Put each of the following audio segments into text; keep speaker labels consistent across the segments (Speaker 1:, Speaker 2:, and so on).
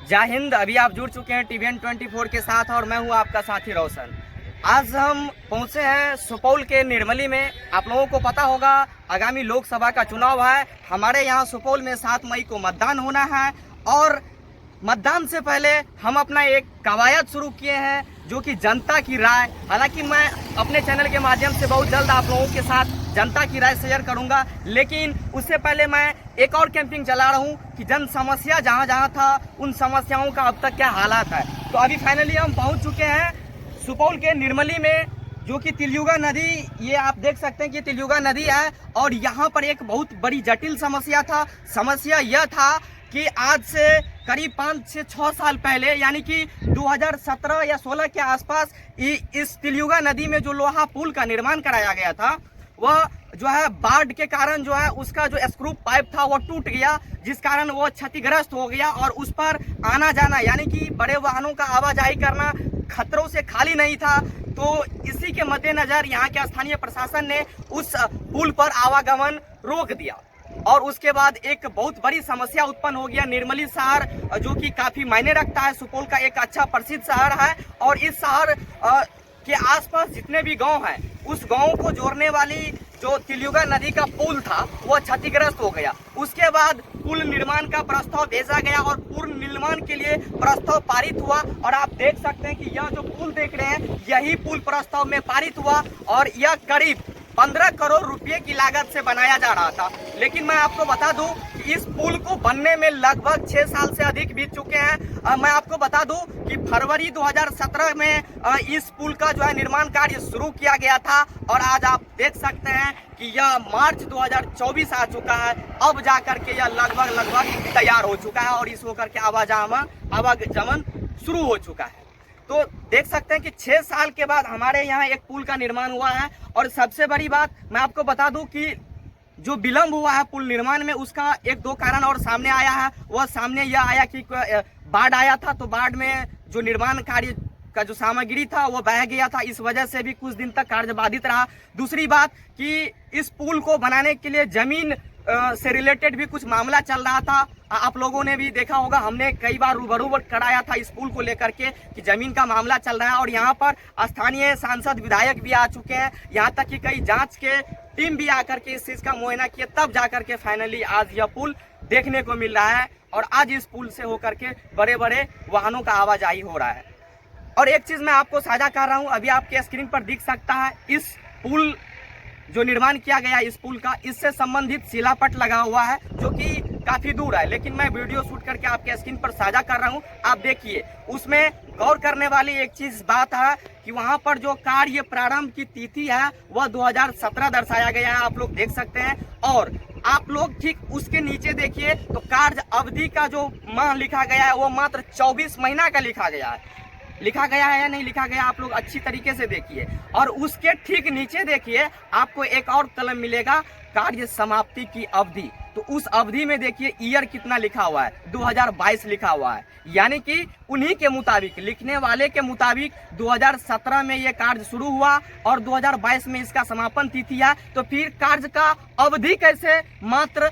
Speaker 1: जय हिंद। अभी आप जुड़ चुके हैं TVN 24 के साथ और मैं हूं आपका साथी रोशन। आज हम पहुंचे हैं सुपौल के निर्मली में। आप लोगों को पता होगा आगामी लोकसभा का चुनाव है। हमारे यहां सुपौल में 7 मई को मतदान होना है और मतदान से पहले हम अपना एक कवायद शुरू किए हैं जो कि जनता की राय। हालांकि मैं अपने चैनल के माध्यम से बहुत जल्द आप लोगों के साथ जनता की राय शेयर करूंगा, लेकिन उससे पहले मैं एक और कैंपिंग चला रहा हूं कि जन समस्या जहां जहां था उन समस्याओं का अब तक क्या हालात है। तो अभी फाइनली हम पहुंच चुके हैं सुपौल के निर्मली में, जो कि तिलयुगा नदी, ये आप देख सकते हैं कि तिलयुगा नदी है। और यहाँ पर एक बहुत बड़ी जटिल समस्या था। समस्या यह था कि आज से करीब 5 से 6 साल पहले, यानी कि 2017 या 16 के आसपास इस तिलयुगा नदी में जो लोहा पुल का निर्माण कराया गया था, वह जो है बाढ़ के कारण जो है उसका जो स्क्रू पाइप था वो टूट गया, जिस कारण वो क्षतिग्रस्त हो गया और उस पर आना जाना यानी कि बड़े वाहनों का आवाजाही करना खतरों से खाली नहीं था। तो इसी के मद्देनजर यहाँ के स्थानीय प्रशासन ने उस पुल पर आवागमन रोक दिया और उसके बाद एक बहुत बड़ी समस्या उत्पन्न हो गया। निर्मली शहर जो कि काफी मायने रखता है, सुपौल का एक अच्छा प्रसिद्ध शहर है और इस शहर के आसपास जितने भी गांव हैं उस गांव को जोड़ने वाली जो तिलयुगा नदी का पुल था वो क्षतिग्रस्त हो गया। उसके बाद पुल निर्माण का प्रस्ताव भेजा गया और पुल निर्माण के लिए प्रस्ताव पारित हुआ और आप देख सकते हैं कि यह जो पुल देख रहे हैं यही पुल प्रस्ताव में पारित हुआ और यह करीब 15 करोड़ रुपए की लागत से बनाया जा रहा था। लेकिन मैं आपको बता दूं कि इस पुल को बनने में लगभग 6 साल से अधिक बीत चुके हैं। मैं आपको बता दूं कि फरवरी 2017 में इस पुल का जो है निर्माण कार्य शुरू किया गया था और आज आप देख सकते हैं कि यह मार्च 2024 आ चुका है। अब जाकर के यह लगभग तैयार हो चुका है और इस होकर के आवागमन शुरू हो चुका है। तो देख सकते हैं कि 6 साल के बाद हमारे यहाँ एक पुल का निर्माण हुआ है। और सबसे बड़ी बात मैं आपको बता दूं कि जो विलंब हुआ है पुल निर्माण में उसका 1-2 कारण और सामने आया है। वह सामने यह आया कि बाढ़ आया था, तो बाढ़ में जो निर्माण कार्य का जो सामग्री था वो बह गया था, इस वजह से भी कुछ दिन तक कार्य बाधित रहा। दूसरी बात कि इस पुल को बनाने के लिए जमीन से रिलेटेड भी कुछ मामला चल रहा था। आप लोगों ने भी देखा होगा, हमने कई बार रूबरू कराया था इस पुल को लेकर के कि जमीन का मामला चल रहा है और यहाँ पर स्थानीय सांसद विधायक भी आ चुके हैं। यहाँ तक कि कई जांच के टीम भी आकर के इस चीज का मुआयना किया, तब जाकर के फाइनली आज यह पुल देखने को मिल रहा है और आज इस पुल से होकर के बड़े बड़े वाहनों का आवाजाही हो रहा है। और एक चीज मैं आपको साझा कर रहा हूँ, अभी आपके स्क्रीन पर दिख सकता है इस पुल जो निर्माण किया गया इस पुल का, इससे संबंधित शिलापट लगा हुआ है जो कि काफी दूर है, लेकिन मैं वीडियो शूट करके आपके स्क्रीन पर साझा कर रहा हूं। आप देखिए, उसमें गौर करने वाली एक चीज बात है कि वहां पर जो कार्य प्रारंभ की तिथि है वह 2017 दर्शाया गया है, आप लोग देख सकते हैं। और आप लोग ठीक उसके नीचे देखिए तो कार्य अवधि का जो माह लिखा गया है वो मात्र 24 महीना का लिखा गया है या नहीं लिखा गया, आप लोग अच्छी तरीके से देखिए। और उसके ठीक नीचे देखिए आपको एक और कलम मिलेगा, कार्य समाप्ति की अवधि। तो उस अवधि में देखिए ईयर कितना लिखा हुआ है, 2022 लिखा हुआ है, यानी कि उन्हीं के मुताबिक, लिखने वाले के मुताबिक 2017 में ये कार्य शुरू हुआ और 2022 में इसका समापन तिथि है। तो फिर कार्य का अवधि कैसे मात्र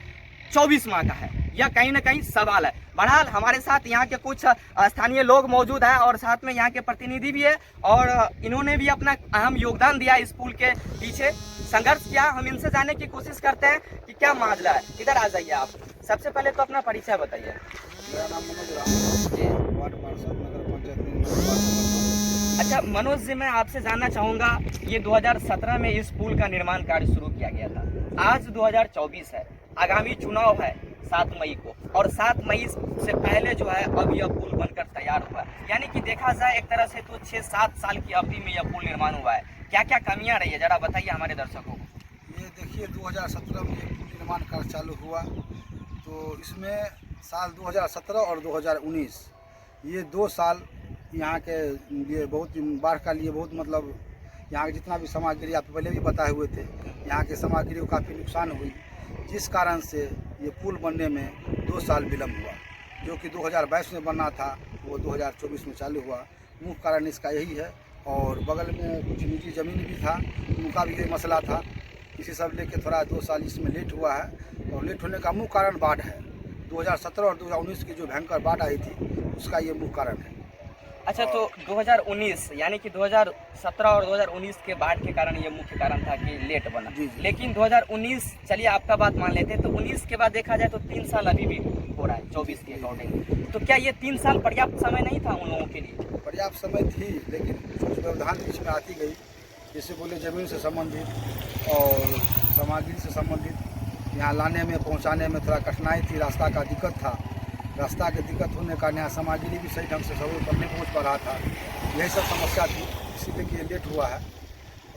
Speaker 1: 24 माह का है, यह कहीं ना कहीं सवाल है। बहरहाल हमारे साथ यहाँ के कुछ स्थानीय लोग मौजूद हैं और साथ में यहाँ के प्रतिनिधि भी है और इन्होंने भी अपना अहम योगदान दिया, इस पुल के पीछे संघर्ष किया। हम इनसे जानने की कोशिश करते हैं कि क्या मामला है। इधर आ जाइए आप। सबसे पहले तो अपना परिचय बताइए।
Speaker 2: मेरा नाम मनोज राम, वार्ड पार्षद नगर पंचायत।
Speaker 1: अच्छा मनोज जी, मैं आपसे जानना चाहूँगा, ये 2017 में इस पुल का निर्माण कार्य शुरू किया गया था, आज 2024 है, आगामी चुनाव है 7 मई को और 7 मई से पहले जो है अब यह पुल बनकर तैयार हुआ है, यानी कि देखा जाए एक तरह से तो 6-7 साल की अवधि में यह पुल निर्माण हुआ है। क्या क्या कमियां रही है जरा बताइए हमारे दर्शकों को।
Speaker 2: ये देखिए 2017 में ये पुल निर्माण कार्य चालू हुआ, तो इसमें साल 2017 और 2019 ये 2 साल यहाँ के लिए बहुत बाढ़ का लिए बहुत मतलब यहाँ के जितना भी सामग्री आप पहले भी बताए हुए थे, यहाँ के सामग्री को काफ़ी नुकसान हुई, जिस कारण से ये पुल बनने में 2 साल विलम्ब हुआ। जो कि 2022 में बनना था वो 2024 में चालू हुआ। मुख्य कारण इसका यही है। और बगल में कुछ निजी ज़मीन भी था, उनका भी ये मसला था, इसी सब लेके थोड़ा 2 साल इसमें लेट हुआ है। और लेट होने का मुख्य कारण बाढ़ है। 2017 और 2019 की जो भयंकर बाढ़ आई थी उसका ये मुख्य कारण है।
Speaker 1: अच्छा, तो 2019 यानी कि 2017 और 2019 के बाढ़ के कारण ये मुख्य कारण था कि लेट बना।
Speaker 2: जी, जी।
Speaker 1: लेकिन 2019, चलिए आपका बात मान लेते हैं, तो 19 के बाद देखा जाए तो 3 साल अभी भी हो रहा है 24 के अकॉर्डिंग। तो क्या ये 3 साल पर्याप्त समय नहीं था उन लोगों के लिए?
Speaker 2: पर्याप्त समय थी, लेकिन कुछ व्यवधान बीच में आती गई, जैसे बोले ज़मीन से संबंधित और सामग्री से संबंधित यहाँ लाने में पहुँचाने में थोड़ा कठिनाई थी, रास्ता का दिक्कत था। रास्ता के दिक्कत होने के कारण यहाँ सामग्री भी सही ढंग से समय पर नहीं पहुँच पा रहा था। यही सब समस्या थी, इसीलिए कि ये लेट हुआ है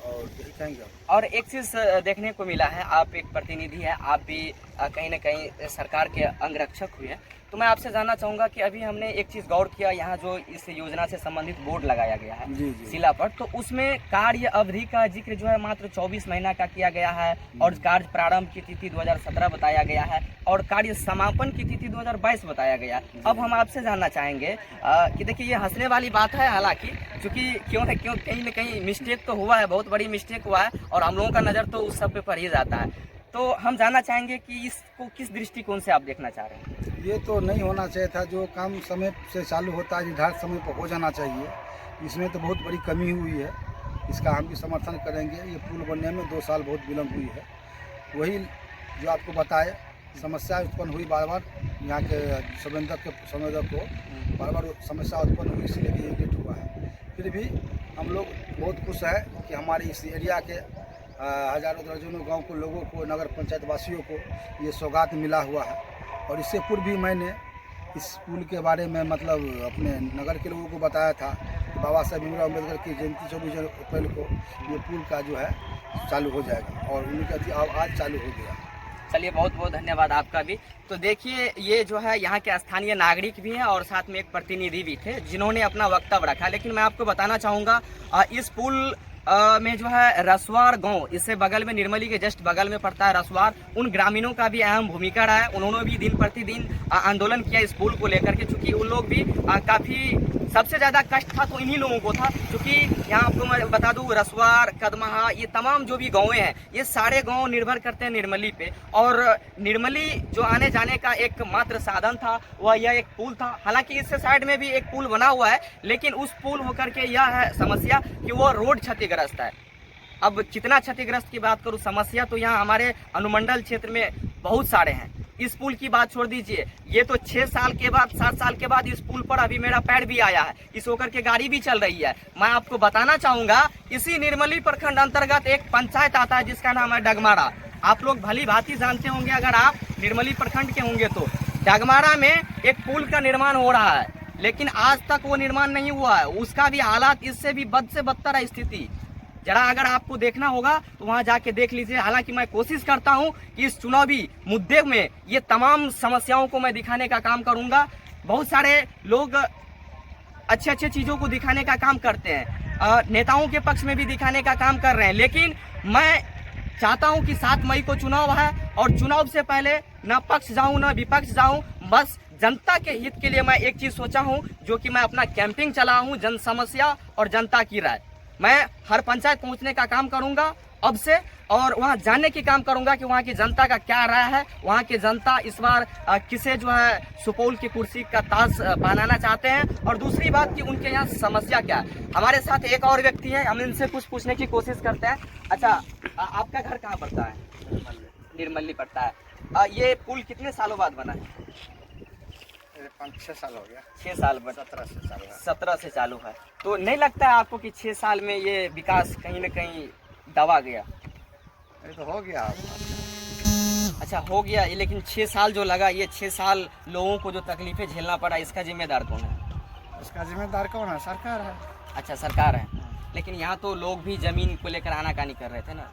Speaker 2: और यही कहेंगे।
Speaker 1: और एक चीज़ देखने को मिला है, आप एक प्रतिनिधि हैं, आप भी कहीं ना कहीं सरकार के अंगरक्षक हुए हैं, तो मैं आपसे जानना चाहूँगा कि अभी हमने एक चीज़ गौर किया, यहाँ जो इस योजना से संबंधित बोर्ड लगाया गया है
Speaker 2: जी, जी।
Speaker 1: शिला पर, तो उसमें कार्य अवधि का जिक्र जो है मात्र 24 महीना का किया गया है और कार्य प्रारंभ की तिथि 2017 बताया गया है और कार्य समापन की तिथि 2022 बताया गया है। अब हम आपसे जानना चाहेंगे कि देखिए ये हंसने वाली बात है, हालांकि क्योंकि क्यों कहीं ना कहीं मिस्टेक तो हुआ है, बहुत बड़ी मिस्टेक हुआ है और हम लोगों का नज़र तो उस सब पे पड़ ही जाता है। तो हम जानना चाहेंगे कि इसको किस दृष्टिकोण से आप देखना चाह रहे हैं?
Speaker 2: ये तो नहीं होना चाहिए था, जो काम समय से चालू होता है निर्धारित समय पर हो जाना चाहिए। इसमें तो बहुत बड़ी कमी हुई है, इसका हम भी समर्थन करेंगे। ये पुल बनने में 2 साल बहुत विलम्ब हुई है। वही जो आपको बताए समस्या उत्पन्न हुई बार बार, यहाँ के संवेदक को बार बार समस्या उत्पन्न हुई, इसलिए कि ये लेट हुआ है। फिर भी हम लोग बहुत खुश हैं कि हमारे इस एरिया के हजारों दर्जनों गांव को लोगों को, नगर पंचायत वासियों को ये सौगात मिला हुआ है। और इससे पूर्व भी मैंने इस पुल के बारे में मतलब अपने नगर के लोगों को बताया था कि बाबा साहेब भीमराव अम्बेडकर की जयंती 24 अप्रैल को ये पुल का जो है चालू हो जाएगा और उनकी आज चालू हो गया।
Speaker 1: चलिए, बहुत बहुत धन्यवाद आपका भी। तो देखिए, ये जो है यहाँ के स्थानीय नागरिक भी हैं और साथ में एक प्रतिनिधि भी थे जिन्होंने अपना वक्तव्य रखा। लेकिन मैं आपको बताना चाहूँगा, इस पुल में जो है रसवार गांव, इससे बगल में, निर्मली के जस्ट बगल में पड़ता है रसवार, उन ग्रामीणों का भी अहम भूमिका रहा है। उन्होंने भी दिन प्रतिदिन आंदोलन किया इस पुल को लेकर के, चूँकि उन लोग भी काफ़ी, सबसे ज़्यादा कष्ट था तो इन्हीं लोगों को था, क्योंकि यहाँ आपको मैं बता दूँ रसवार, कदमहा, ये तमाम जो भी गाँवें हैं, ये सारे गाँव निर्भर करते हैं निर्मली पे। और निर्मली जो आने जाने का एक मात्र साधन था वह यह एक पुल था। हालांकि इससे साइड में भी एक पुल बना हुआ है, लेकिन उस पुल होकर के यह है समस्या कि वो रोड क्षतिग्रस्त है। अब कितना क्षतिग्रस्त की बात करूँ, समस्या तो यहाँ हमारे अनुमंडल क्षेत्र में बहुत सारे हैं। इस पुल की बात छोड़ दीजिए, ये तो 6 साल के बाद, 7 साल के बाद इस पुल पर अभी मेरा पैर भी आया है, इस होकर के गाड़ी भी चल रही है। मैं आपको बताना चाहूँगा, इसी निर्मली प्रखंड अंतर्गत एक पंचायत आता है जिसका नाम है डगमारा। आप लोग भली भांति जानते होंगे, अगर आप निर्मली प्रखंड के होंगे तो डगमारा में एक पुल का निर्माण हो रहा है, लेकिन आज तक वो निर्माण नहीं हुआ है। उसका भी हालात इससे भी बद से बदतर है स्थिति। जरा अगर आपको देखना होगा तो वहां जाके देख लीजिए। हालांकि मैं कोशिश करता हूं कि इस चुनावी मुद्दे में ये तमाम समस्याओं को मैं दिखाने का काम करूंगा। बहुत सारे लोग अच्छे अच्छे चीज़ों को दिखाने का काम करते हैं, नेताओं के पक्ष में भी दिखाने का काम कर रहे हैं, लेकिन मैं चाहता हूं कि 7 मई को चुनाव है और चुनाव से पहले न पक्ष जाऊं न विपक्ष जाऊं, बस जनता के हित के लिए मैं एक चीज़ सोचा हूं, जो कि मैं अपना कैंपिंग चला हूं, जन समस्या और जनता की राय। मैं हर पंचायत पहुंचने का काम करूंगा अब से, और वहां जानने की काम करूंगा कि वहां की जनता का क्या राय है। वहां की जनता इस बार किसे जो है सुपौल की कुर्सी का ताज बनाना चाहते हैं, और दूसरी बात कि उनके यहाँ समस्या क्या है। हमारे साथ एक और व्यक्ति है, हम इनसे कुछ पूछने की कोशिश करते हैं। अच्छा, आपका घर कहाँ पड़ता है? निर्मली पड़ता है। ये पुल कितने सालों बाद बना है?
Speaker 2: 5-6 साल हो गया।
Speaker 1: 6 साल, 17 से चालू है। तो नहीं लगता है आपको कि 6 साल में ये विकास कहीं न कहीं दबा गया?
Speaker 2: ये तो हो गया।
Speaker 1: अच्छा, हो गया, लेकिन 6 साल जो लगा, ये 6 साल लोगों को जो तकलीफें झेलना पड़ा, इसका जिम्मेदार कौन है?
Speaker 2: इसका जिम्मेदार कौन है? सरकार है।
Speaker 1: अच्छा, सरकार है, लेकिन यहाँ तो लोग भी जमीन को लेकर आनाकानी कर रहे थे ना।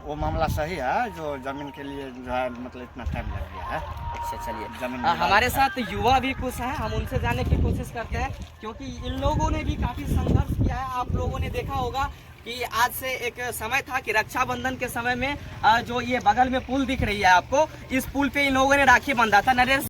Speaker 2: वो मामला सही है, जो जमीन के लिए जो है मतलब इतना टाइम लग गया है।
Speaker 1: अच्छा, चलिए,
Speaker 2: जमीन
Speaker 1: हमारे साथ युवा भी कुछ हैं, हम उनसे जानने की कोशिश करते हैं, क्योंकि इन लोगों ने भी काफ़ी संघर्ष किया है। आप लोगों ने देखा होगा कि आज से एक समय था कि रक्षाबंधन के समय में जो ये बगल में पुल दिख रही है आपको, इस पुल पे इन लोगों ने राखी बांधा था। नरेश